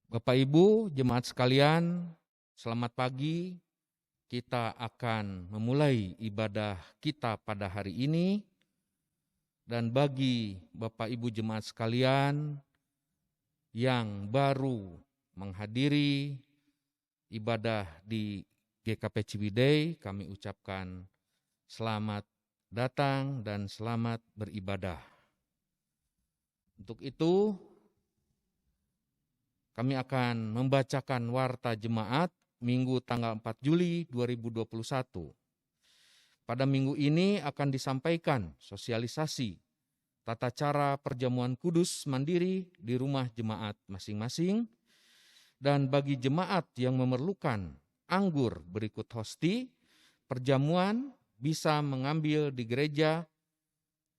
Bapak Ibu, jemaat sekalian, selamat pagi. Kita akan memulai ibadah kita pada hari ini. Dan bagi Bapak Ibu jemaat sekalian yang baru menghadiri ibadah di GKP Ciwidey, kami ucapkan selamat datang dan selamat beribadah. Untuk itu, kami akan membacakan warta jemaat Minggu tanggal 4 Juli 2021. Pada minggu ini akan disampaikan sosialisasi tata cara perjamuan kudus mandiri di rumah jemaat masing-masing. Dan bagi jemaat yang memerlukan anggur berikut hosti, perjamuan bisa mengambil di gereja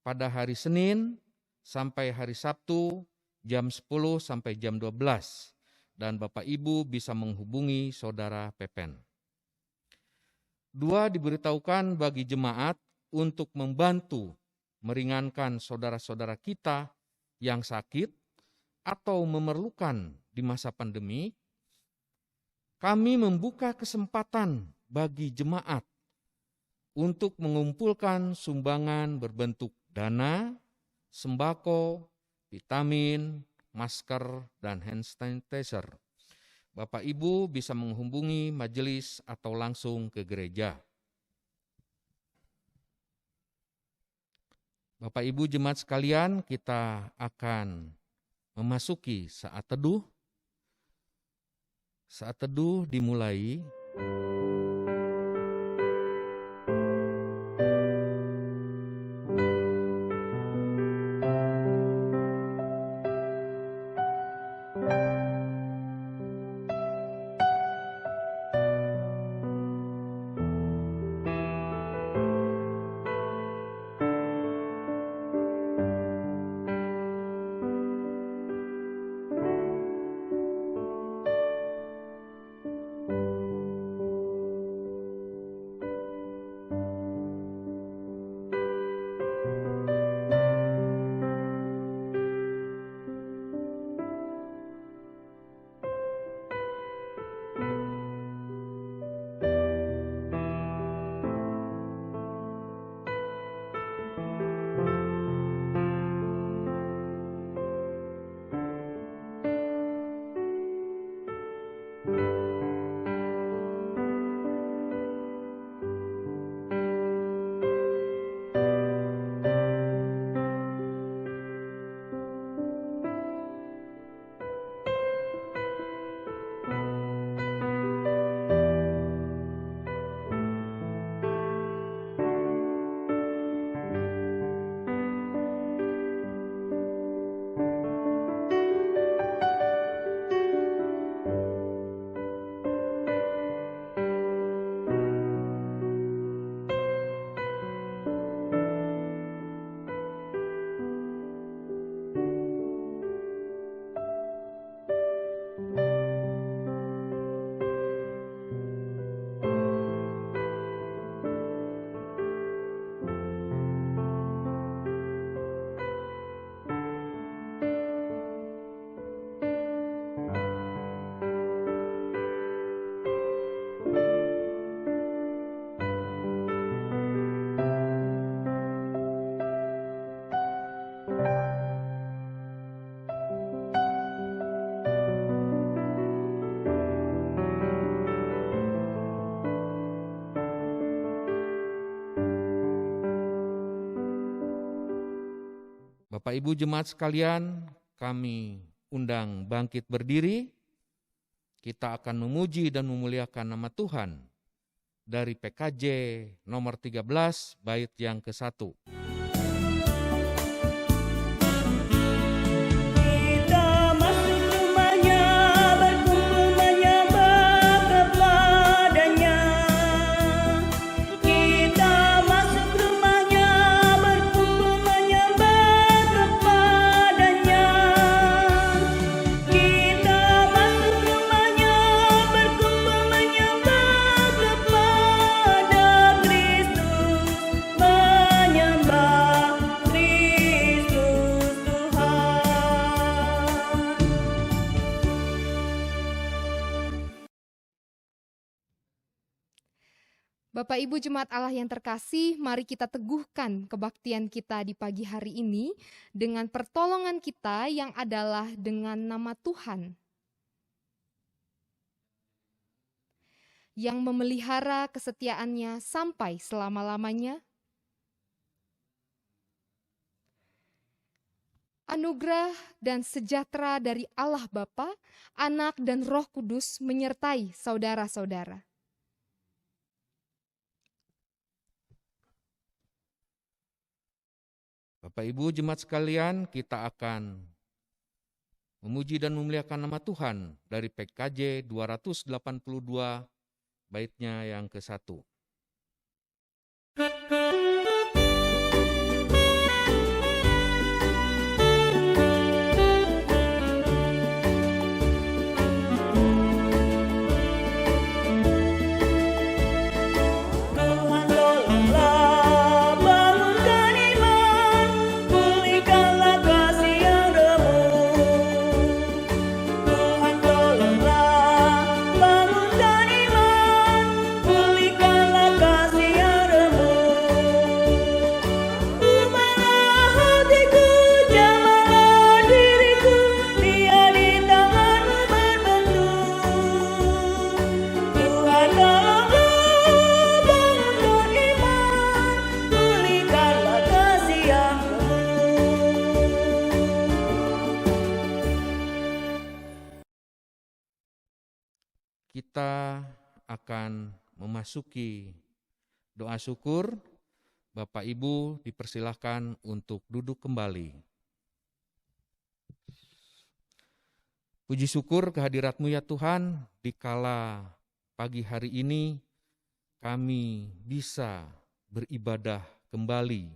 pada hari Senin sampai hari Sabtu jam 10 sampai jam 12, dan Bapak Ibu bisa menghubungi Saudara Pepen. 2, diberitahukan bagi jemaat untuk membantu meringankan saudara-saudara kita yang sakit atau memerlukan di masa pandemi. Kami membuka kesempatan bagi jemaat untuk mengumpulkan sumbangan berbentuk dana, sembako, vitamin, masker, dan hand sanitizer. Bapak Ibu bisa menghubungi majelis atau langsung ke gereja. Bapak Ibu jemaat sekalian, kita akan memasuki saat teduh. Saat teduh dimulai. Bapak Ibu jemaat sekalian, kami undang bangkit berdiri. Kita akan memuji dan memuliakan nama Tuhan dari PKJ nomor 13 bait yang ke-1. Menyembah Bapak Ibu Jemaat Allah yang terkasih, mari kita teguhkan kebaktian kita di pagi hari ini dengan pertolongan kita yang adalah dengan nama Tuhan, yang memelihara kesetiaannya sampai selama-lamanya. Anugerah dan sejahtera dari Allah Bapa, Anak dan Roh Kudus menyertai saudara-saudara. Bapak Ibu jemaat sekalian, kita akan memuji dan memuliakan nama Tuhan dari PKJ 282 baitnya yang ke-1. Kita akan memasuki doa syukur. Bapak Ibu dipersilahkan untuk duduk kembali. Puji syukur kehadirat-Mu ya Tuhan, dikala pagi hari ini kami bisa beribadah kembali,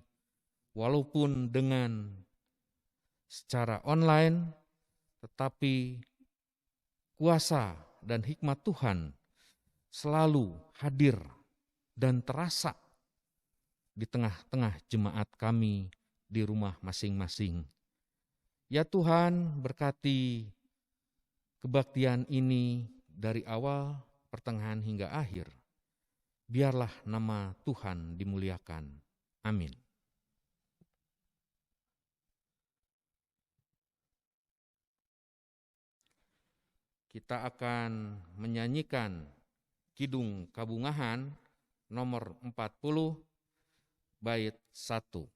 walaupun dengan secara online, tetapi kuasa dan hikmat Tuhan selalu hadir dan terasa di tengah-tengah jemaat kami di rumah masing-masing. Ya Tuhan, berkati kebaktian ini dari awal, pertengahan hingga akhir. Biarlah nama Tuhan dimuliakan. Amin. Kita akan menyanyikan Kidung Kabungahan nomor 40 bait 1.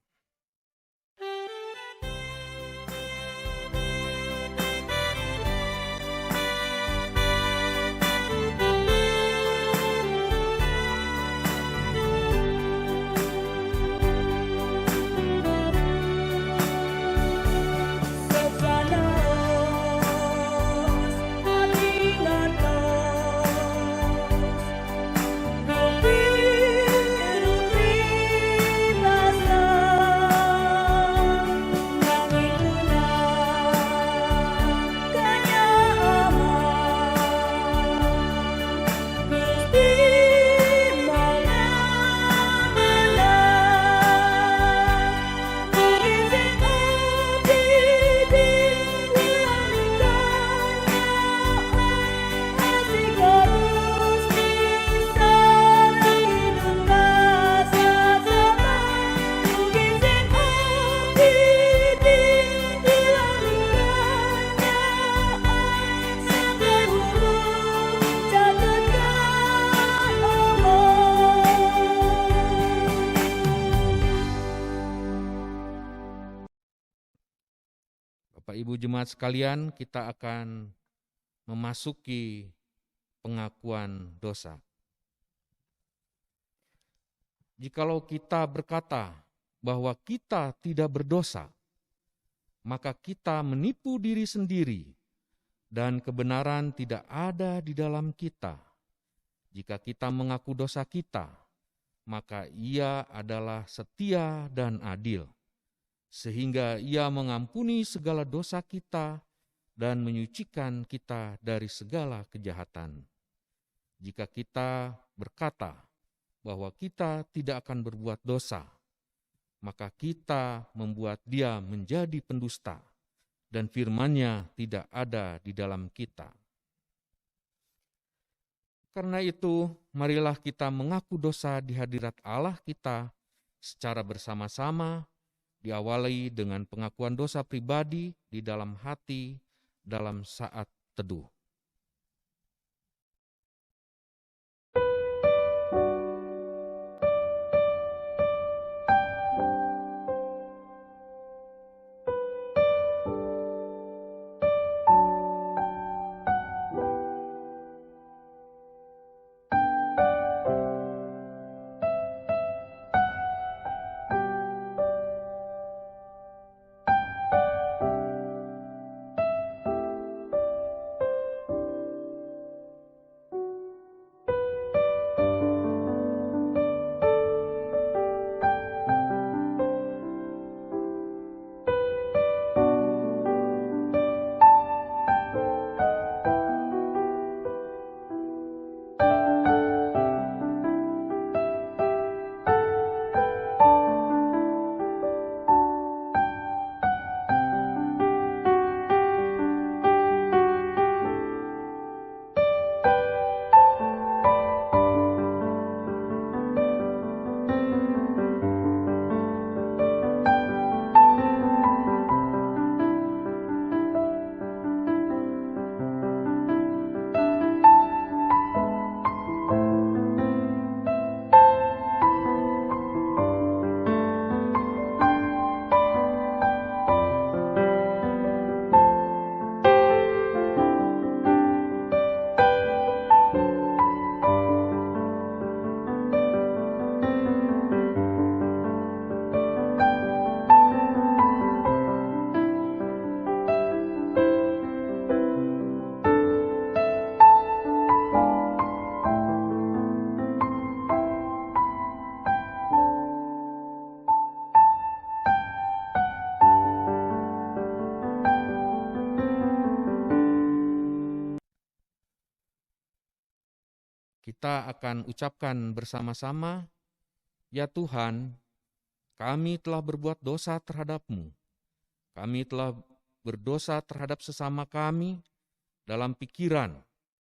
Bapak Ibu jemaat sekalian, kita akan memasuki pengakuan dosa. Jikalau kita berkata bahwa kita tidak berdosa, maka kita menipu diri sendiri dan kebenaran tidak ada di dalam kita. Jika kita mengaku dosa kita, maka Ia adalah setia dan adil, sehingga Ia mengampuni segala dosa kita dan menyucikan kita dari segala kejahatan. Jika kita berkata bahwa kita tidak akan berbuat dosa, maka kita membuat Dia menjadi pendusta, dan firman-Nya tidak ada di dalam kita. Karena itu, marilah kita mengaku dosa di hadirat Allah kita secara bersama-sama, diawali dengan pengakuan dosa pribadi di dalam hati dalam saat teduh. Kita akan ucapkan bersama-sama, "Ya Tuhan, kami telah berbuat dosa terhadap-Mu. Kami telah berdosa terhadap sesama kami dalam pikiran,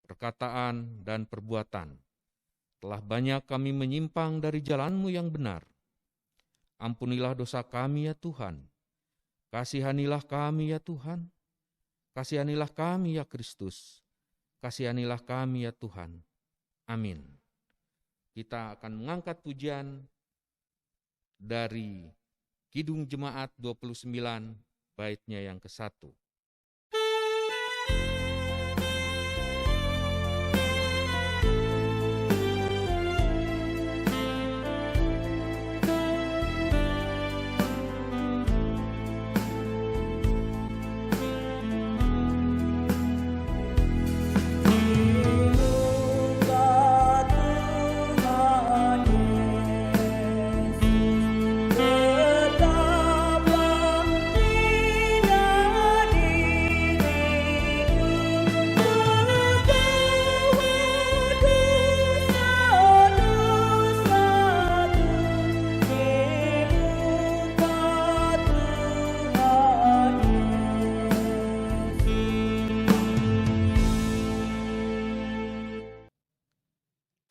perkataan, dan perbuatan. Telah banyak kami menyimpang dari jalan-Mu yang benar. Ampunilah dosa kami ya Tuhan. Kasihanilah kami ya Tuhan. Kasihanilah kami ya Kristus. Kasihanilah kami ya Tuhan. Amin." Kita akan mengangkat pujian dari Kidung Jemaat 29, baitnya yang ke-1.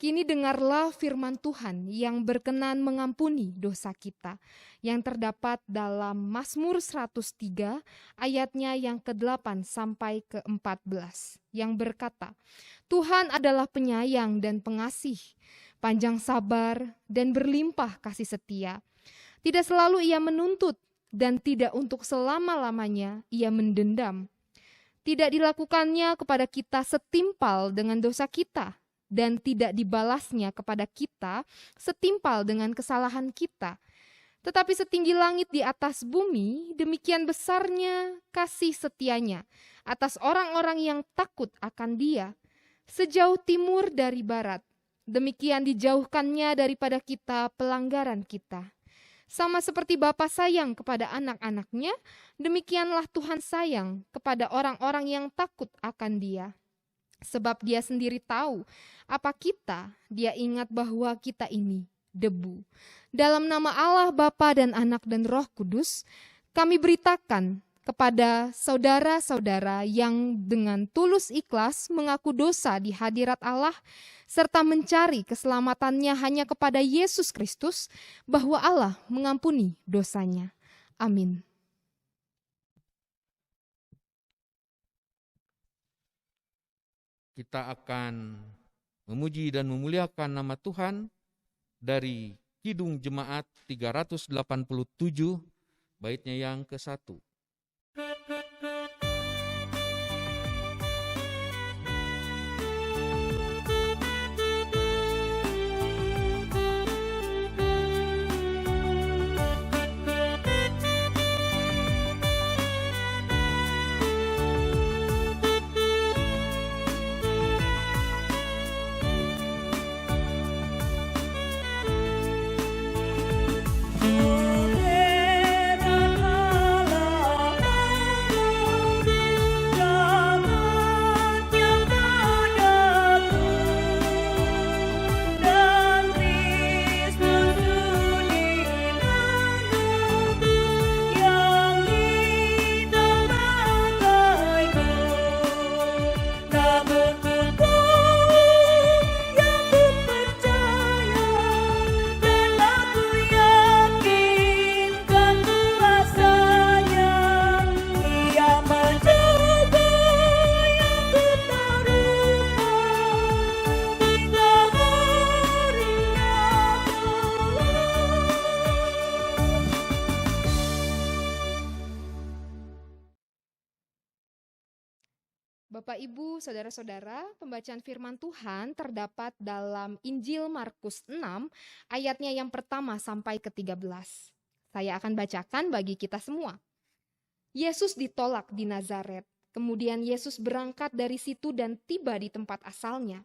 Kini dengarlah firman Tuhan yang berkenan mengampuni dosa kita, yang terdapat dalam Mazmur 103 ayatnya yang ke-8 sampai ke-14, yang berkata, "Tuhan adalah penyayang dan pengasih, panjang sabar dan berlimpah kasih setia. Tidak selalu ia menuntut dan tidak untuk selama-lamanya ia mendendam. Tidak dilakukannya kepada kita setimpal dengan dosa kita, dan tidak dibalasnya kepada kita setimpal dengan kesalahan kita. Tetapi setinggi langit di atas bumi, demikian besarnya kasih setianya atas orang-orang yang takut akan Dia. Sejauh timur dari barat, demikian dijauhkannya daripada kita pelanggaran kita. Sama seperti Bapa sayang kepada anak-anaknya, demikianlah Tuhan sayang kepada orang-orang yang takut akan Dia. Sebab Dia sendiri tahu apa kita, Dia ingat bahwa kita ini debu. Dalam nama Allah Bapa dan Anak dan Roh Kudus, kami beritakan kepada saudara-saudara yang dengan tulus ikhlas mengaku dosa di hadirat Allah, serta mencari keselamatannya hanya kepada Yesus Kristus, bahwa Allah mengampuni dosanya. Amin. Kita akan memuji dan memuliakan nama Tuhan dari Kidung Jemaat 387, baitnya yang ke-1. Bapak, Ibu, Saudara-saudara, pembacaan firman Tuhan terdapat dalam Injil Markus 6, ayatnya yang pertama sampai ke-13. Saya akan bacakan bagi kita semua. Yesus ditolak di Nazaret. Kemudian Yesus berangkat dari situ dan tiba di tempat asalnya.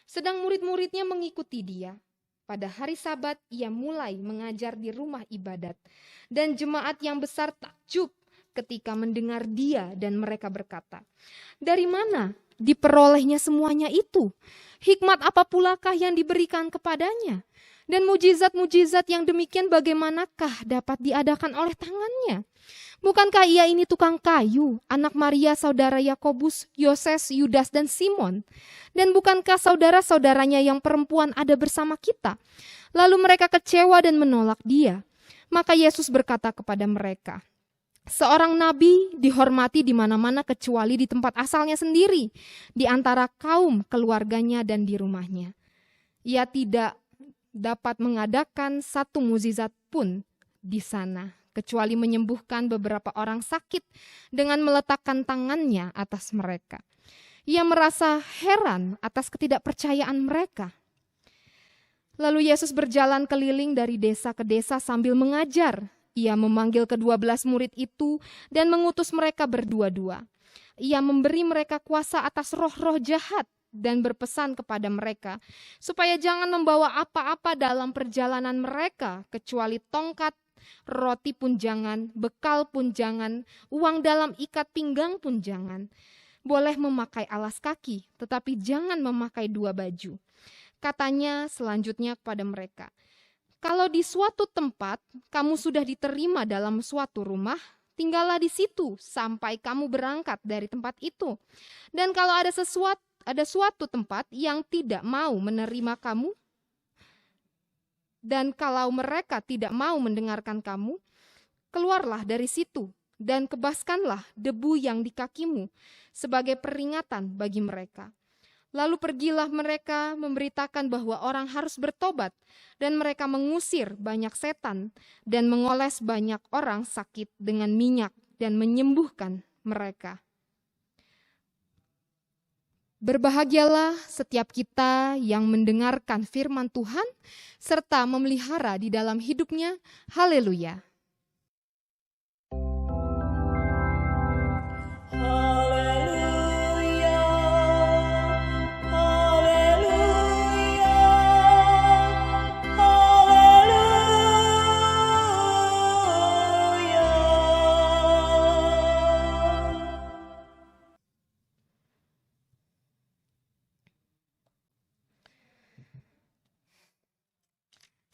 Sedang murid-muridnya mengikuti dia. Pada hari Sabat, ia mulai mengajar di rumah ibadat. Dan jemaat yang besar takjub ketika mendengar dia, dan mereka berkata, "Dari mana diperolehnya semuanya itu? Hikmat apa pulakah yang diberikan kepadanya? Dan mujizat-mujizat yang demikian bagaimanakah dapat diadakan oleh tangannya? Bukankah ia ini tukang kayu, anak Maria saudara Yakobus, Yoses, Yudas, dan Simon? Dan bukankah saudara-saudaranya yang perempuan ada bersama kita?" Lalu mereka kecewa dan menolak dia. Maka Yesus berkata kepada mereka, "Seorang nabi dihormati di mana-mana kecuali di tempat asalnya sendiri, di antara kaum keluarganya dan di rumahnya. Ia tidak dapat mengadakan satu mukjizat pun di sana, kecuali menyembuhkan beberapa orang sakit dengan meletakkan tangannya atas mereka. Ia merasa heran atas ketidakpercayaan mereka. Lalu Yesus berjalan keliling dari desa ke desa sambil mengajar. Ia memanggil ke-12 murid itu dan mengutus mereka berdua-dua. Ia memberi mereka kuasa atas roh-roh jahat dan berpesan kepada mereka supaya jangan membawa apa-apa dalam perjalanan mereka kecuali tongkat, roti pun jangan, bekal pun jangan, uang dalam ikat pinggang pun jangan. Boleh memakai alas kaki, tetapi jangan memakai 2 baju. Katanya selanjutnya kepada mereka, "Kalau di suatu tempat kamu sudah diterima dalam suatu rumah, tinggallah di situ sampai kamu berangkat dari tempat itu. Dan kalau ada suatu tempat yang tidak mau menerima kamu, dan kalau mereka tidak mau mendengarkan kamu, keluarlah dari situ dan kebaskanlah debu yang di kakimu sebagai peringatan bagi mereka." Lalu pergilah mereka memberitakan bahwa orang harus bertobat, dan mereka mengusir banyak setan dan mengoles banyak orang sakit dengan minyak dan menyembuhkan mereka. Berbahagialah setiap kita yang mendengarkan firman Tuhan serta memelihara di dalam hidupnya. Haleluya.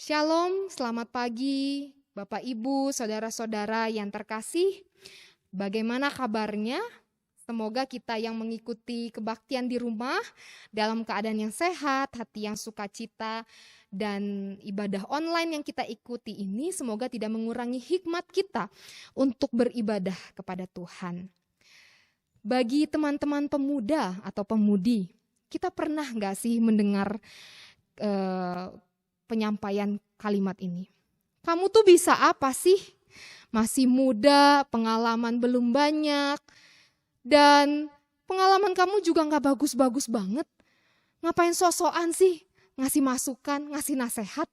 Shalom, selamat pagi Bapak Ibu, Saudara-saudara yang terkasih. Bagaimana kabarnya? Semoga kita yang mengikuti kebaktian di rumah dalam keadaan yang sehat, hati yang sukacita, dan ibadah online yang kita ikuti ini semoga tidak mengurangi hikmat kita untuk beribadah kepada Tuhan. Bagi teman-teman pemuda atau pemudi, kita pernah nggak sih mendengar penyampaian kalimat ini? Kamu tuh bisa apa sih? Masih muda, pengalaman belum banyak, dan pengalaman kamu juga nggak bagus-bagus banget. Ngapain sosokan sih ngasih masukan, ngasih nasihat?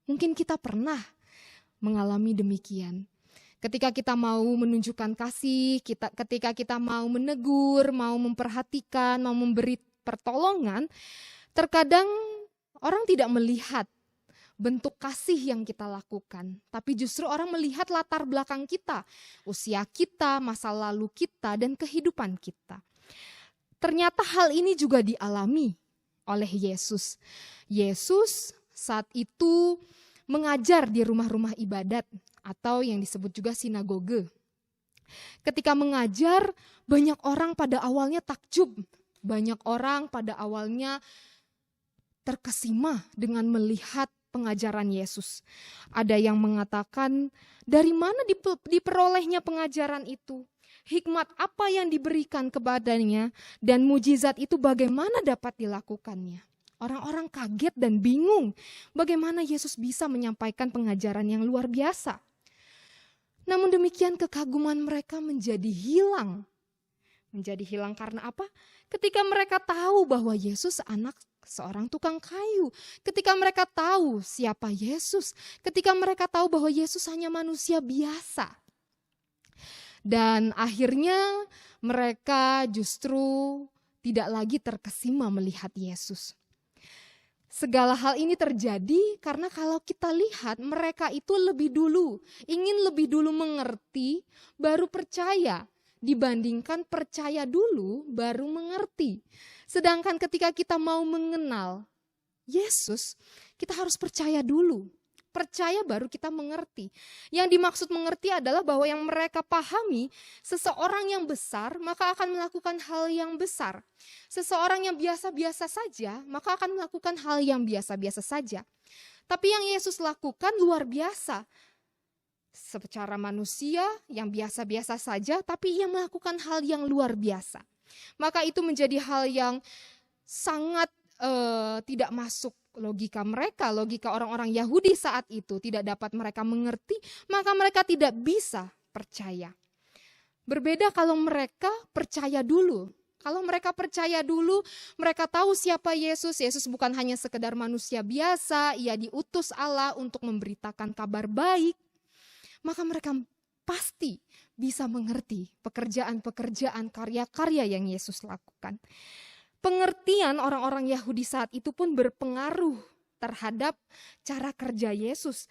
Mungkin kita pernah mengalami demikian. Ketika kita mau menunjukkan kasih, ketika kita mau menegur, mau memperhatikan, mau memberi pertolongan, terkadang orang tidak melihat bentuk kasih yang kita lakukan, tapi justru orang melihat latar belakang kita, usia kita, masa lalu kita, dan kehidupan kita. Ternyata hal ini juga dialami oleh Yesus. Yesus saat itu mengajar di rumah-rumah ibadat atau yang disebut juga sinagoge. Ketika mengajar, banyak orang pada awalnya takjub, banyak orang pada awalnya terkesima dengan melihat pengajaran Yesus. Ada yang mengatakan, dari mana diperolehnya pengajaran itu? Hikmat apa yang diberikan kepadanya? Dan mujizat itu bagaimana dapat dilakukannya? Orang-orang kaget dan bingung bagaimana Yesus bisa menyampaikan pengajaran yang luar biasa. Namun demikian kekaguman mereka menjadi hilang. Menjadi hilang karena apa? Ketika mereka tahu bahwa Yesus anak seorang tukang kayu, ketika mereka tahu siapa Yesus, ketika mereka tahu bahwa Yesus hanya manusia biasa. Dan akhirnya mereka justru tidak lagi terkesima melihat Yesus. Segala hal ini terjadi karena kalau kita lihat mereka itu ingin lebih dulu mengerti baru percaya. Dibandingkan percaya dulu baru mengerti. Sedangkan ketika kita mau mengenal Yesus, kita harus percaya dulu. Percaya baru kita mengerti. Yang dimaksud mengerti adalah bahwa yang mereka pahami, seseorang yang besar maka akan melakukan hal yang besar. Seseorang yang biasa-biasa saja maka akan melakukan hal yang biasa-biasa saja. Tapi yang Yesus lakukan luar biasa. Secara manusia yang biasa-biasa saja, tapi ia melakukan hal yang luar biasa. Maka itu menjadi hal yang sangat tidak masuk logika mereka, logika orang-orang Yahudi saat itu tidak dapat mereka mengerti, maka mereka tidak bisa percaya. Berbeda kalau mereka percaya dulu. Kalau mereka percaya dulu, mereka tahu siapa Yesus. Yesus bukan hanya sekedar manusia biasa, ia diutus Allah untuk memberitakan kabar baik. Maka mereka pasti bisa mengerti pekerjaan-pekerjaan, karya-karya yang Yesus lakukan. Pengertian orang-orang Yahudi saat itu pun berpengaruh terhadap cara kerja Yesus.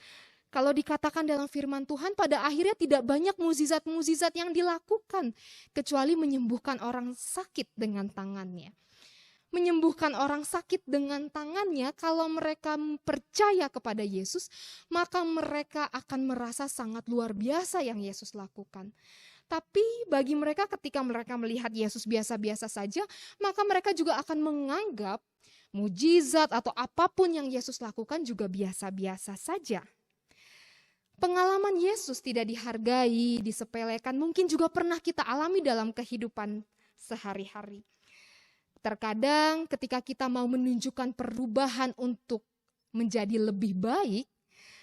Kalau dikatakan dalam firman Tuhan, pada akhirnya tidak banyak mukjizat-mukjizat yang dilakukan, kecuali menyembuhkan orang sakit dengan tangannya. Menyembuhkan orang sakit dengan tangannya, kalau mereka percaya kepada Yesus, maka mereka akan merasa sangat luar biasa yang Yesus lakukan. Tapi bagi mereka ketika mereka melihat Yesus biasa-biasa saja, maka mereka juga akan menganggap mujizat atau apapun yang Yesus lakukan juga biasa-biasa saja. Pengalaman Yesus tidak dihargai, disepelekan, mungkin juga pernah kita alami dalam kehidupan sehari-hari. Terkadang ketika kita mau menunjukkan perubahan untuk menjadi lebih baik,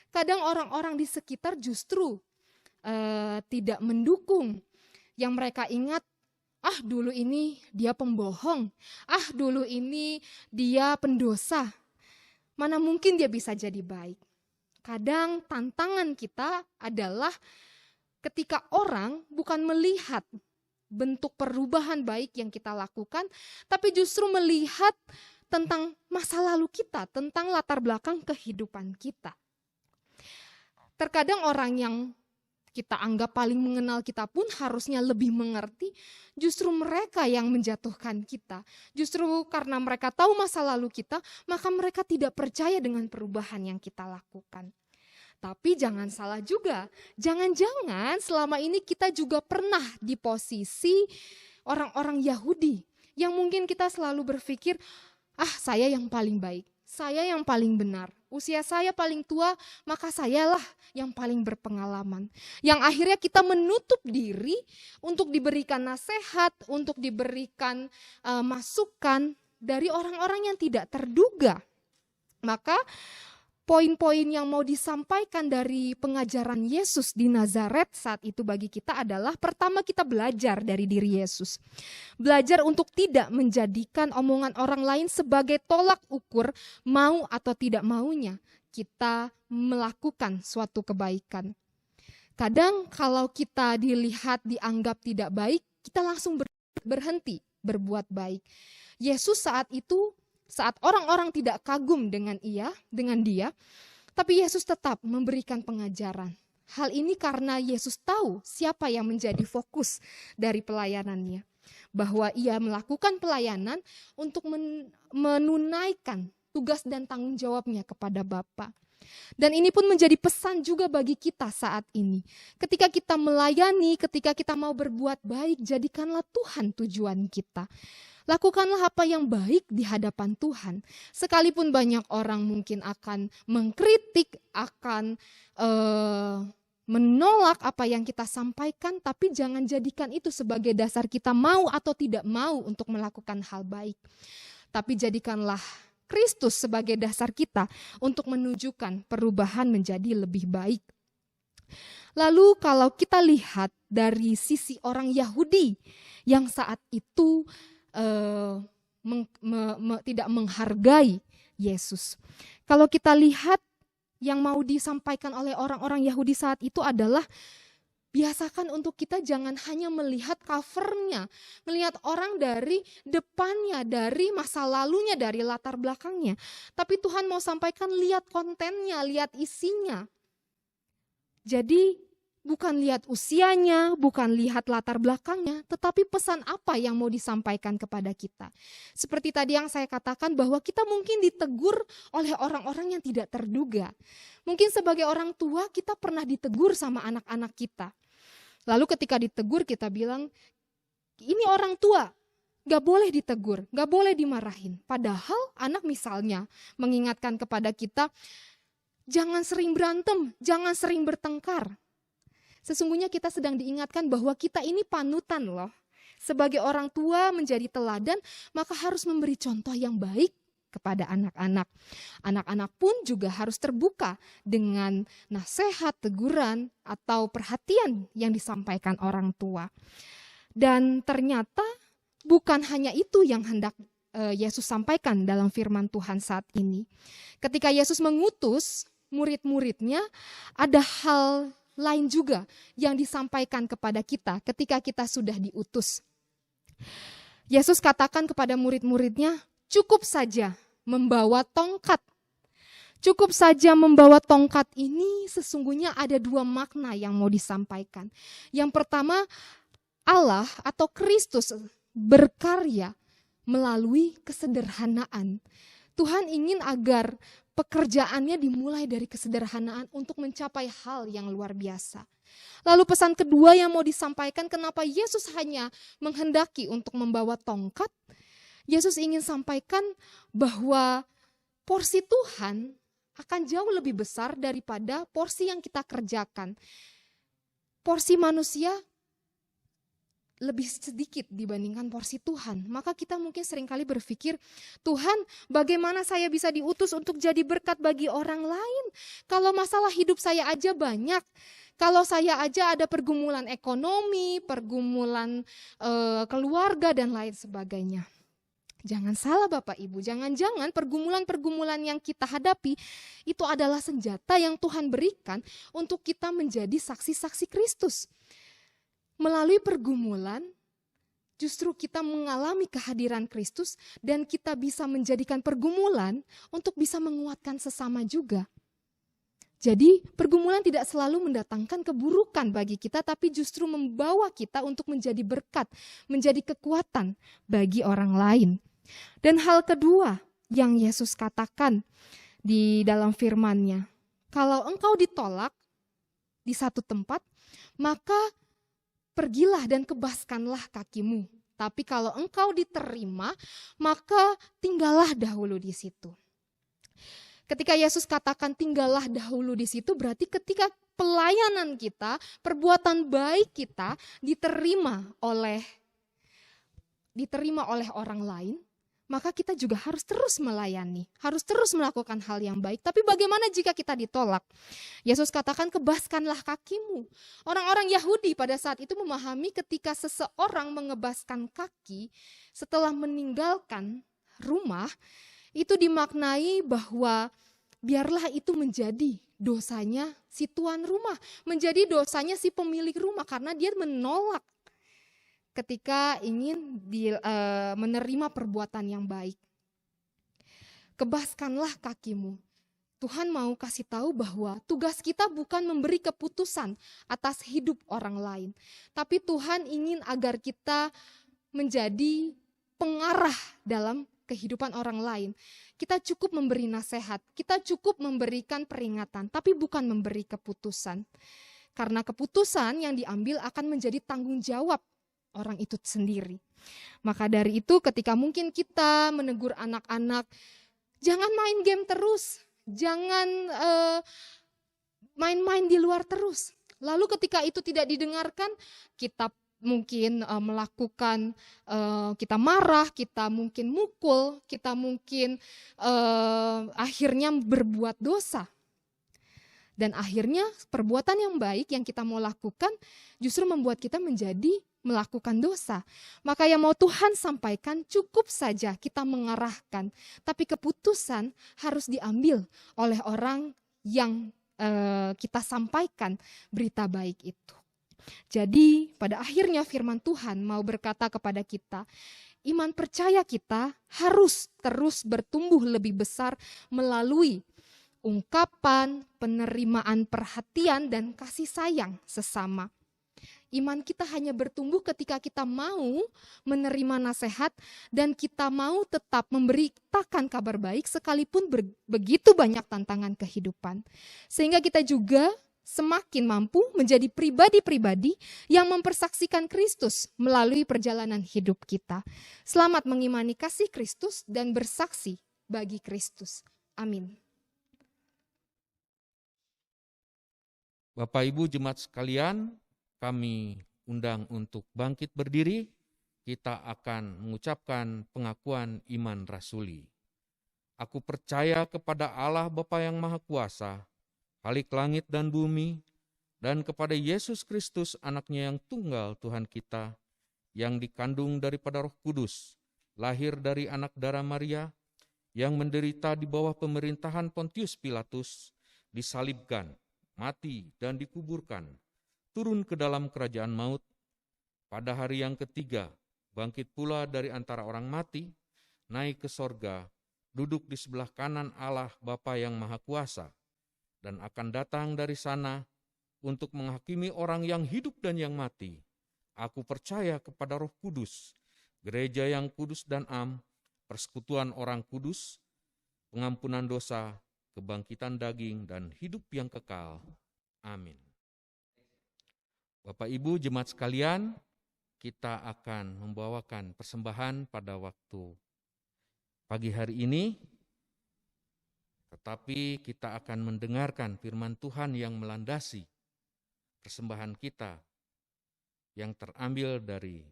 kadang orang-orang di sekitar justru tidak mendukung. Yang mereka ingat, dulu ini dia pembohong, dulu ini dia pendosa. Mana mungkin dia bisa jadi baik. Kadang tantangan kita adalah ketika orang bukan melihat bentuk perubahan baik yang kita lakukan, tapi justru melihat tentang masa lalu kita, tentang latar belakang kehidupan kita. Terkadang orang yang kita anggap paling mengenal kita pun harusnya lebih mengerti, justru mereka yang menjatuhkan kita. Justru karena mereka tahu masa lalu kita, maka mereka tidak percaya dengan perubahan yang kita lakukan. Tapi jangan salah juga, jangan-jangan selama ini kita juga pernah di posisi orang-orang Yahudi yang mungkin kita selalu berpikir, saya yang paling baik, saya yang paling benar, usia saya paling tua, maka sayalah yang paling berpengalaman. Yang akhirnya kita menutup diri untuk diberikan nasihat, untuk diberikan masukan dari orang-orang yang tidak terduga. Maka poin-poin yang mau disampaikan dari pengajaran Yesus di Nazaret saat itu bagi kita adalah, pertama, kita belajar dari diri Yesus. Belajar untuk tidak menjadikan omongan orang lain sebagai tolak ukur mau atau tidak maunya kita melakukan suatu kebaikan. Kadang kalau kita dilihat dianggap tidak baik, kita langsung berhenti berbuat baik. Yesus saat itu, saat orang-orang tidak kagum dengan dia, tapi Yesus tetap memberikan pengajaran. Hal ini karena Yesus tahu siapa yang menjadi fokus dari pelayanannya. Bahwa ia melakukan pelayanan untuk menunaikan tugas dan tanggung jawabnya kepada Bapa. Dan ini pun menjadi pesan juga bagi kita saat ini. Ketika kita melayani, ketika kita mau berbuat baik, jadikanlah Tuhan tujuan kita. Lakukanlah apa yang baik di hadapan Tuhan. Sekalipun banyak orang mungkin akan mengkritik, akan menolak apa yang kita sampaikan, tapi jangan jadikan itu sebagai dasar kita mau atau tidak mau untuk melakukan hal baik. Tapi jadikanlah Kristus sebagai dasar kita untuk menunjukkan perubahan menjadi lebih baik. Lalu kalau kita lihat dari sisi orang Yahudi yang saat itu tidak menghargai Yesus. Kalau kita lihat yang mau disampaikan oleh orang-orang Yahudi saat itu adalah, biasakan untuk kita jangan hanya melihat covernya, melihat orang dari depannya, dari masa lalunya, dari latar belakangnya. Tapi Tuhan mau sampaikan, lihat kontennya, lihat isinya. Jadi bukan lihat usianya, bukan lihat latar belakangnya, tetapi pesan apa yang mau disampaikan kepada kita. Seperti tadi yang saya katakan bahwa kita mungkin ditegur oleh orang-orang yang tidak terduga. Mungkin sebagai orang tua kita pernah ditegur sama anak-anak kita. Lalu ketika ditegur kita bilang, ini orang tua, gak boleh ditegur, gak boleh dimarahin. Padahal anak misalnya mengingatkan kepada kita, jangan sering berantem, jangan sering bertengkar. Sesungguhnya kita sedang diingatkan bahwa kita ini panutan loh. Sebagai orang tua menjadi teladan, maka harus memberi contoh yang baik kepada anak-anak. Anak-anak pun juga harus terbuka dengan nasihat, teguran, atau perhatian yang disampaikan orang tua. Dan ternyata bukan hanya itu yang hendak Yesus sampaikan dalam firman Tuhan saat ini. Ketika Yesus mengutus murid-muridnya, ada hal lain juga yang disampaikan kepada kita ketika kita sudah diutus. Yesus katakan kepada murid-muridnya, cukup saja membawa tongkat. Cukup saja membawa tongkat ini sesungguhnya ada dua makna yang mau disampaikan. Yang pertama, Allah atau Kristus berkarya melalui kesederhanaan. Tuhan ingin agar pekerjaannya dimulai dari kesederhanaan untuk mencapai hal yang luar biasa. Lalu pesan kedua yang mau disampaikan, kenapa Yesus hanya menghendaki untuk membawa tongkat? Yesus ingin sampaikan bahwa porsi Tuhan akan jauh lebih besar daripada porsi yang kita kerjakan. Porsi manusia lebih sedikit dibandingkan porsi Tuhan. Maka kita mungkin seringkali berpikir, Tuhan, bagaimana saya bisa diutus untuk jadi berkat bagi orang lain? Kalau masalah hidup saya aja banyak, kalau saya aja ada pergumulan ekonomi, pergumulan keluarga dan lain sebagainya. Jangan salah Bapak Ibu, jangan-jangan pergumulan-pergumulan yang kita hadapi itu adalah senjata yang Tuhan berikan untuk kita menjadi saksi-saksi Kristus. Melalui pergumulan, justru kita mengalami kehadiran Kristus dan kita bisa menjadikan pergumulan untuk bisa menguatkan sesama juga. Jadi pergumulan tidak selalu mendatangkan keburukan bagi kita, tapi justru membawa kita untuk menjadi berkat, menjadi kekuatan bagi orang lain. Dan hal kedua yang Yesus katakan di dalam firman-Nya, Kalau engkau ditolak di satu tempat, maka pergilah dan kebaskanlah kakimu. Tapi kalau engkau diterima, maka tinggallah dahulu di situ. Ketika Yesus katakan tinggallah dahulu di situ, berarti ketika pelayanan kita, perbuatan baik kita diterima oleh orang lain, maka kita juga harus terus melayani, harus terus melakukan hal yang baik. Tapi bagaimana jika kita ditolak? Yesus katakan kebaskanlah kakimu. Orang-orang Yahudi pada saat itu memahami ketika seseorang mengebaskan kaki setelah meninggalkan rumah, itu dimaknai bahwa biarlah itu menjadi dosanya si tuan rumah, menjadi dosanya si pemilik rumah karena dia menolak ketika ingin menerima perbuatan yang baik. Kebaskanlah kakimu. Tuhan mau kasih tahu bahwa tugas kita bukan memberi keputusan atas hidup orang lain, tapi Tuhan ingin agar kita menjadi pengarah dalam kehidupan orang lain. Kita cukup memberi nasihat, kita cukup memberikan peringatan, tapi bukan memberi keputusan. Karena keputusan yang diambil akan menjadi tanggung jawab orang itu sendiri. Maka dari itu ketika mungkin kita menegur anak-anak, jangan main game terus, jangan main-main di luar terus. Lalu ketika itu tidak didengarkan, kita mungkin melakukan, kita marah, kita mungkin mukul, kita mungkin akhirnya berbuat dosa. Dan akhirnya perbuatan yang baik yang kita mau lakukan justru membuat kita menjadi melakukan dosa. Maka yang mau Tuhan sampaikan cukup saja kita mengarahkan, tapi keputusan harus diambil oleh orang yang kita sampaikan berita baik itu. Jadi pada akhirnya firman Tuhan mau berkata kepada kita, iman percaya kita harus terus bertumbuh lebih besar melalui ungkapan, penerimaan perhatian, dan kasih sayang sesama. Iman kita hanya bertumbuh ketika kita mau menerima nasihat dan kita mau tetap memberitakan kabar baik sekalipun begitu banyak tantangan kehidupan. Sehingga kita juga semakin mampu menjadi pribadi-pribadi yang mempersaksikan Kristus melalui perjalanan hidup kita. Selamat mengimani kasih Kristus dan bersaksi bagi Kristus. Amin. Bapak Ibu jemaat sekalian, kami undang untuk bangkit berdiri. Kita akan mengucapkan pengakuan iman rasuli. Aku percaya kepada Allah Bapa yang Maha Kuasa, Khalik langit dan bumi, dan kepada Yesus Kristus anaknya yang tunggal Tuhan kita, yang dikandung daripada Roh Kudus, lahir dari anak darah Maria, yang menderita di bawah pemerintahan Pontius Pilatus, disalibkan, mati dan dikuburkan, turun ke dalam kerajaan maut, pada hari yang ketiga bangkit pula dari antara orang mati, naik ke sorga, duduk di sebelah kanan Allah Bapa yang Maha Kuasa, dan akan datang dari sana untuk menghakimi orang yang hidup dan yang mati. Aku percaya kepada Roh Kudus, gereja yang kudus dan am, persekutuan orang kudus, pengampunan dosa, kebangkitan daging, dan hidup yang kekal. Amin. Bapak Ibu jemaat sekalian, kita akan membawakan persembahan pada waktu pagi hari ini, tetapi kita akan mendengarkan firman Tuhan yang melandasi persembahan kita yang terambil dari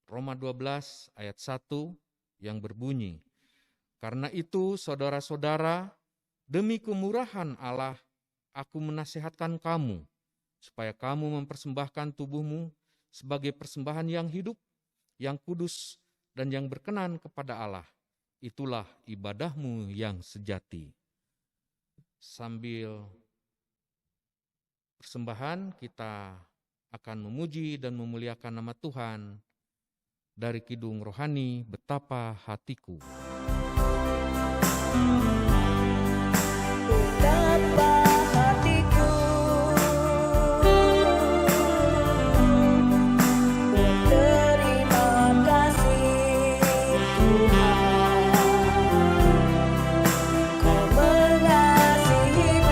Roma 12 ayat 1 yang berbunyi, karena itu saudara-saudara, demi kemurahan Allah, aku menasihatkan kamu, supaya kamu mempersembahkan tubuhmu sebagai persembahan yang hidup, yang kudus, dan yang berkenan kepada Allah. Itulah ibadahmu yang sejati. Sambil persembahan, kita akan memuji dan memuliakan nama Tuhan dari Kidung Rohani Betapa Hatiku. Betapa hatiku berterima kasih Tuhan, Kau mengasihiku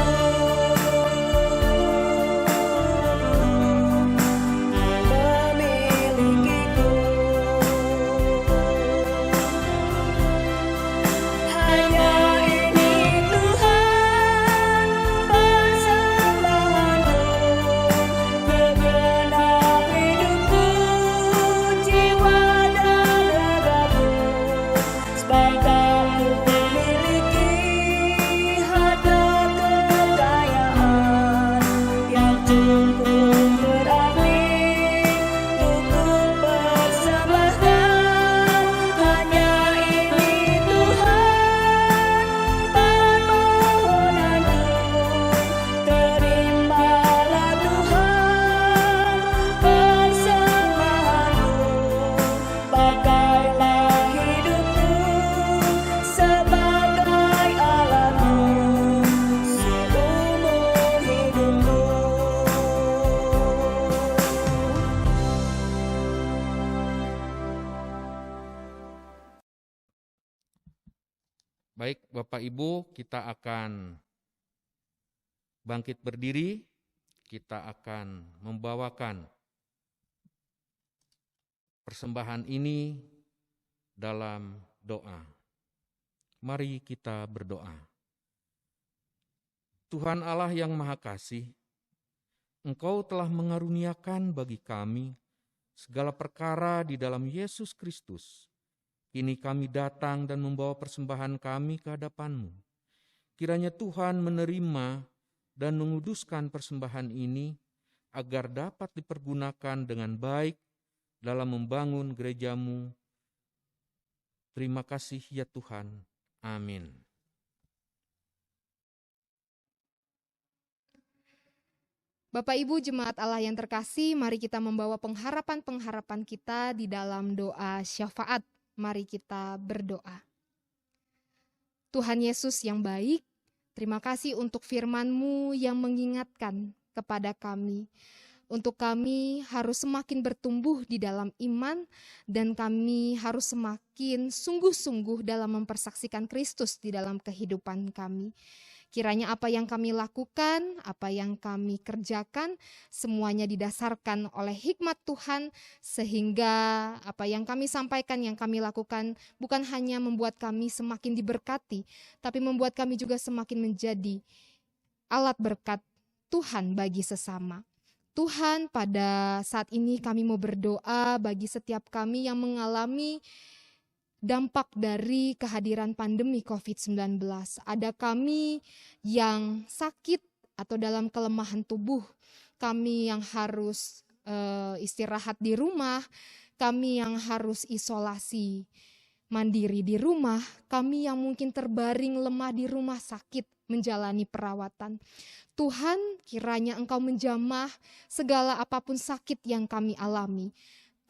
Baik, Bapak Ibu, kita akan bangkit berdiri, kita akan membawakan persembahan ini dalam doa. Mari kita berdoa. Tuhan Allah yang Maha Kasih, Engkau telah mengaruniakan bagi kami segala perkara di dalam Yesus Kristus. Kini kami datang dan membawa persembahan kami ke hadapan-Mu. Kiranya Tuhan menerima dan menguduskan persembahan ini agar dapat dipergunakan dengan baik dalam membangun gereja-Mu. Terima kasih ya Tuhan. Amin. Bapak Ibu Jemaat Allah yang terkasih, mari kita membawa pengharapan-pengharapan kita di dalam doa syafaat. Mari kita berdoa. Tuhan Yesus yang baik, terima kasih untuk firman-Mu yang mengingatkan kepada kami. Untuk kami harus semakin bertumbuh di dalam iman dan kami harus semakin sungguh-sungguh dalam mempersaksikan Kristus di dalam kehidupan kami. Kiranya apa yang kami lakukan, apa yang kami kerjakan, semuanya didasarkan oleh hikmat Tuhan, sehingga apa yang kami sampaikan, yang kami lakukan, bukan hanya membuat kami semakin diberkati, tapi membuat kami juga semakin menjadi alat berkat Tuhan bagi sesama. Tuhan, pada saat ini kami mau berdoa bagi setiap kami yang mengalami dampak dari kehadiran pandemi COVID-19. Ada kami yang sakit atau dalam kelemahan tubuh, kami yang harus istirahat di rumah, kami yang harus isolasi mandiri di rumah, kami yang mungkin terbaring lemah di rumah sakit menjalani perawatan. Tuhan, kiranya Engkau menjamah segala apapun sakit yang kami alami.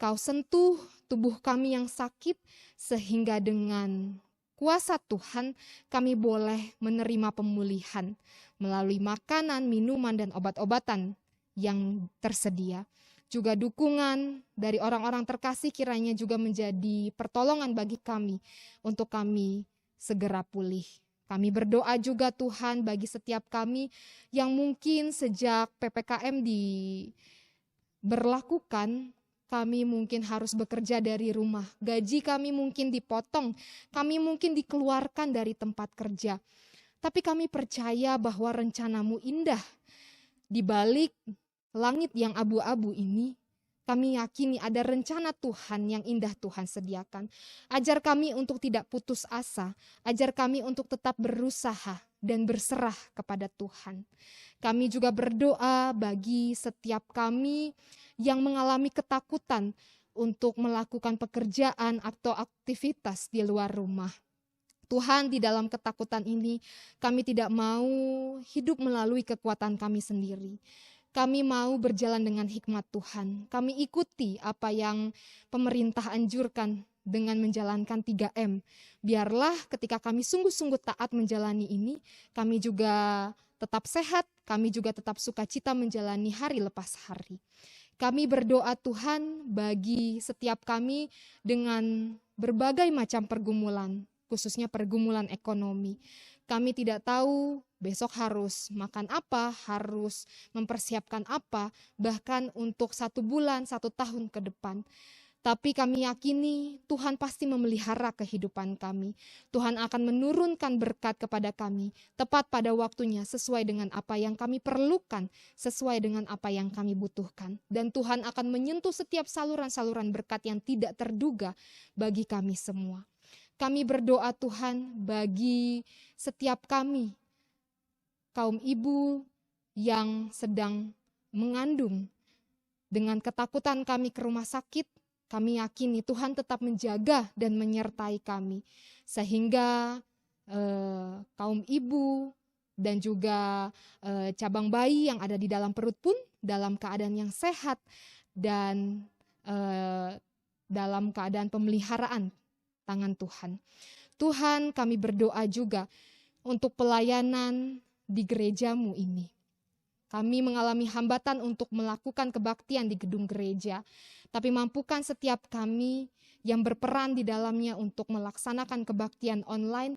Kau sentuh tubuh kami yang sakit, sehingga dengan kuasa Tuhan kami boleh menerima pemulihan melalui makanan, minuman, dan obat-obatan yang tersedia. Juga dukungan dari orang-orang terkasih kiranya juga menjadi pertolongan bagi kami untuk kami segera pulih. Kami berdoa juga Tuhan bagi setiap kami yang mungkin sejak PPKM diberlakukan, kami mungkin harus bekerja dari rumah. Gaji kami mungkin dipotong, kami mungkin dikeluarkan dari tempat kerja. Tapi kami percaya bahwa rencana-Mu indah. Di balik langit yang abu-abu ini, kami yakini ada rencana Tuhan yang indah Tuhan sediakan. Ajar kami untuk tidak putus asa, ajar kami untuk tetap berusaha dan berserah kepada Tuhan. Kami juga berdoa bagi setiap kami yang mengalami ketakutan untuk melakukan pekerjaan atau aktivitas di luar rumah. Tuhan, di dalam ketakutan ini kami tidak mau hidup melalui kekuatan kami sendiri. Kami mau berjalan dengan hikmat Tuhan. Kami ikuti apa yang pemerintah anjurkan dengan menjalankan 3M. Biarlah ketika kami sungguh-sungguh taat menjalani ini, kami juga tetap sehat, kami juga tetap sukacita menjalani hari lepas hari. Kami berdoa Tuhan bagi setiap kami dengan berbagai macam pergumulan, khususnya pergumulan ekonomi. Kami tidak tahu besok harus makan apa, harus mempersiapkan apa, bahkan untuk 1 bulan, 1 tahun ke depan. Tapi kami yakini Tuhan pasti memelihara kehidupan kami. Tuhan akan menurunkan berkat kepada kami tepat pada waktunya sesuai dengan apa yang kami perlukan, sesuai dengan apa yang kami butuhkan. Dan Tuhan akan menyentuh setiap saluran-saluran berkat yang tidak terduga bagi kami semua. Kami berdoa Tuhan bagi setiap kami, kaum ibu yang sedang mengandung. Dengan ketakutan kami ke rumah sakit, kami yakini Tuhan tetap menjaga dan menyertai kami. Sehingga kaum ibu dan juga cabang bayi yang ada di dalam perut pun dalam keadaan yang sehat dan dalam keadaan pemeliharaan tangan Tuhan. Tuhan, kami berdoa juga untuk pelayanan di gereja-Mu ini. Kami mengalami hambatan untuk melakukan kebaktian di gedung gereja, tapi mampukan setiap kami yang berperan di dalamnya untuk melaksanakan kebaktian online,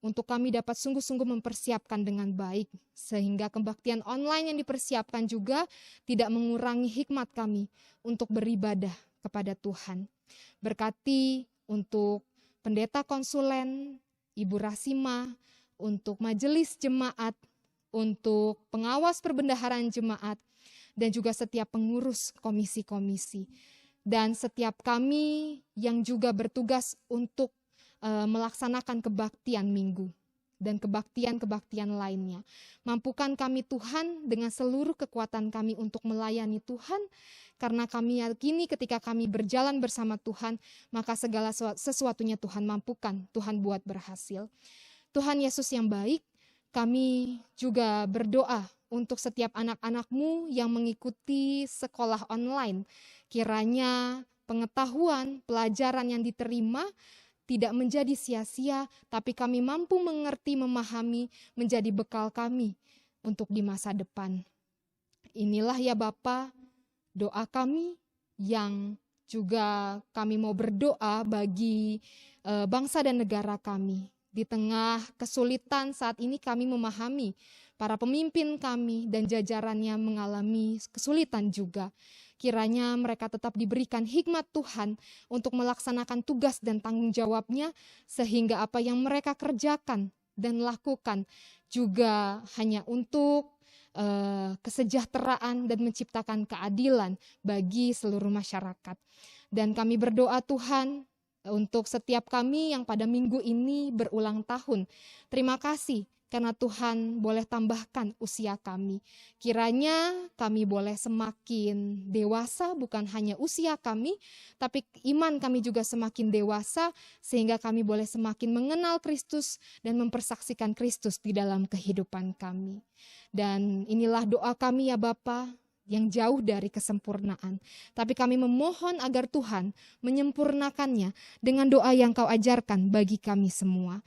untuk kami dapat sungguh-sungguh mempersiapkan dengan baik, sehingga kebaktian online yang dipersiapkan juga tidak mengurangi hikmat kami untuk beribadah kepada Tuhan. Berkati untuk pendeta konsulen, Ibu Rasima, untuk majelis jemaat, untuk pengawas perbendaharaan jemaat, dan juga setiap pengurus komisi-komisi. Dan setiap kami yang juga bertugas untuk melaksanakan kebaktian minggu dan kebaktian-kebaktian lainnya. Mampukan kami Tuhan dengan seluruh kekuatan kami untuk melayani Tuhan, karena kami yakini ketika kami berjalan bersama Tuhan, maka segala sesuatunya Tuhan mampukan, Tuhan buat berhasil. Tuhan Yesus yang baik, kami juga berdoa untuk setiap anak-anak-Mu yang mengikuti sekolah online. Kiranya pengetahuan, pelajaran yang diterima tidak menjadi sia-sia, tapi kami mampu mengerti, memahami, menjadi bekal kami untuk di masa depan. Inilah ya Bapa, doa kami yang juga kami mau berdoa bagi bangsa dan negara kami. Di tengah kesulitan saat ini kami memahami para pemimpin kami dan jajarannya mengalami kesulitan juga. Kiranya mereka tetap diberikan hikmat Tuhan untuk melaksanakan tugas dan tanggung jawabnya, sehingga apa yang mereka kerjakan dan lakukan juga hanya untuk kesejahteraan dan menciptakan keadilan bagi seluruh masyarakat. Dan kami berdoa Tuhan untuk setiap kami yang pada minggu ini berulang tahun. Terima kasih karena Tuhan boleh tambahkan usia kami. Kiranya kami boleh semakin dewasa, bukan hanya usia kami, tapi iman kami juga semakin dewasa, sehingga kami boleh semakin mengenal Kristus dan mempersaksikan Kristus di dalam kehidupan kami. Dan inilah doa kami ya Bapa, yang jauh dari kesempurnaan. Tapi kami memohon agar Tuhan menyempurnakannya dengan doa yang Kau ajarkan bagi kami semua.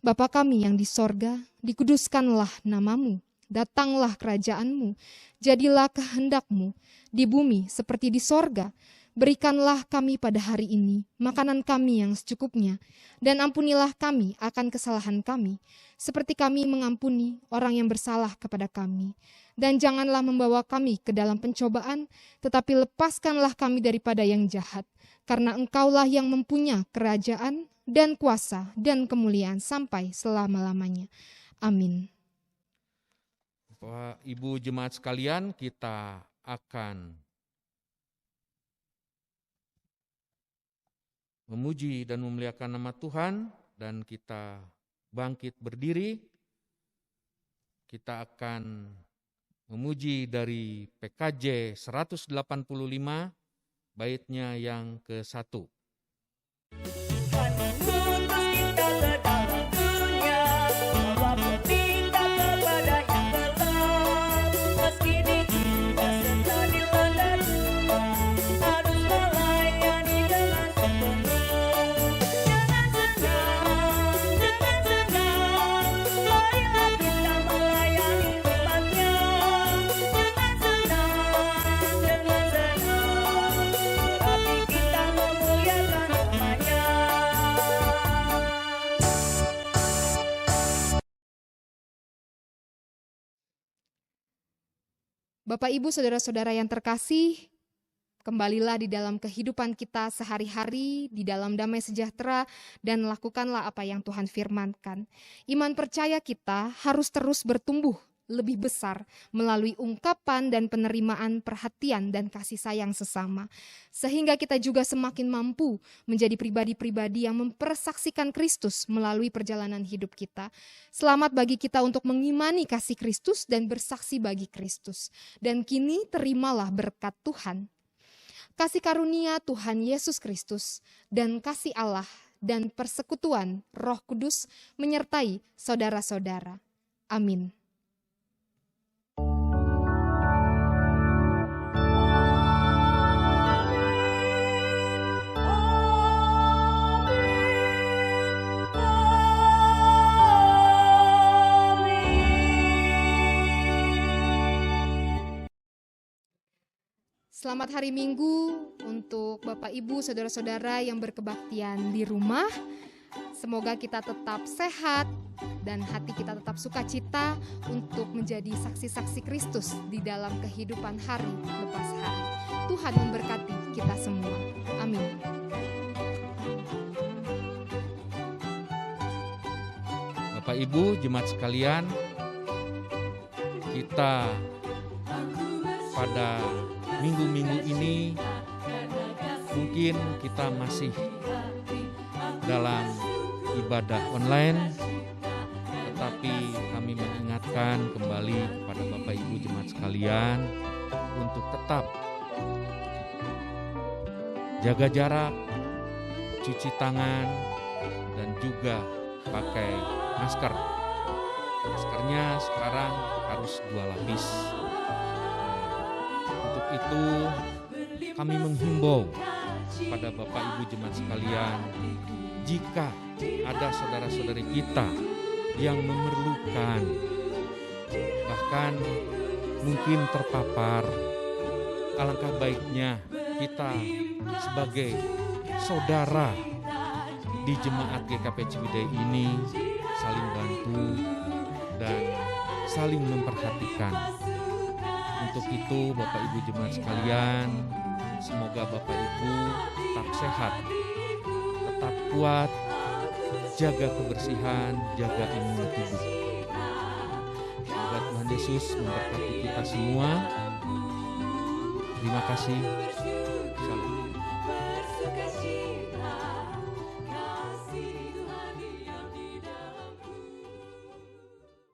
Bapa kami yang di sorga, dikuduskanlah nama-Mu, datanglah kerajaan-Mu, jadilah kehendak-Mu di bumi seperti di sorga. Berikanlah kami pada hari ini makanan kami yang secukupnya, dan ampunilah kami akan kesalahan kami, seperti kami mengampuni orang yang bersalah kepada kami. Dan janganlah membawa kami ke dalam pencobaan, tetapi lepaskanlah kami daripada yang jahat, karena Engkaulah yang mempunyai kerajaan dan kuasa dan kemuliaan sampai selama-lamanya. Amin. Bapak, Ibu jemaat sekalian, kita akan memuji dan memuliakan nama Tuhan, dan kita bangkit berdiri. Kita akan memuji dari PKJ 185, baitnya yang ke-1. Kan mengutus kita ke dalam dunia, bawa kita kepada yang gelap. Meski ditindas serta dilanda duka, harus melayani dengan sepenuh. Dengan senang, marilah kita melayani umatnya. Dengan senang, tetapi kita memuliakan namanya. Bapak, Ibu, Saudara-saudara yang terkasih, kembalilah di dalam kehidupan kita sehari-hari, di dalam damai sejahtera, dan lakukanlah apa yang Tuhan firmankan. Iman percaya kita harus terus bertumbuh lebih besar melalui ungkapan dan penerimaan perhatian dan kasih sayang sesama. Sehingga kita juga semakin mampu menjadi pribadi-pribadi yang mempersaksikan Kristus melalui perjalanan hidup kita. Selamat bagi kita untuk mengimani kasih Kristus dan bersaksi bagi Kristus. Dan kini terimalah berkat Tuhan. Kasih karunia Tuhan Yesus Kristus dan kasih Allah dan persekutuan Roh Kudus menyertai saudara-saudara. Amin. Selamat hari Minggu untuk Bapak, Ibu, Saudara-saudara yang berkebaktian di rumah. Semoga kita tetap sehat dan hati kita tetap sukacita untuk menjadi saksi-saksi Kristus di dalam kehidupan hari lepas hari. Tuhan memberkati kita semua. Amin. Bapak Ibu jemaat sekalian, kita pada minggu-minggu ini mungkin kita masih dalam ibadah online, tetapi kami mengingatkan kembali kepada Bapak Ibu jemaat sekalian untuk tetap jaga jarak, cuci tangan, dan juga pakai masker. Maskernya sekarang harus 2 lapis. Untuk itu kami menghimbau pada Bapak Ibu jemaat sekalian, jika ada saudara-saudari kita yang memerlukan, bahkan mungkin terpapar, alangkah baiknya kita sebagai saudara di jemaat GKP Ciwidey ini saling bantu dan saling memperhatikan. Untuk itu Bapak Ibu jemaat sekalian, semoga Bapak Ibu tetap sehat, tetap kuat, jaga kebersihan, jaga imun tubuh. Semoga Tuhan Yesus memberkati kita semua. Terima kasih.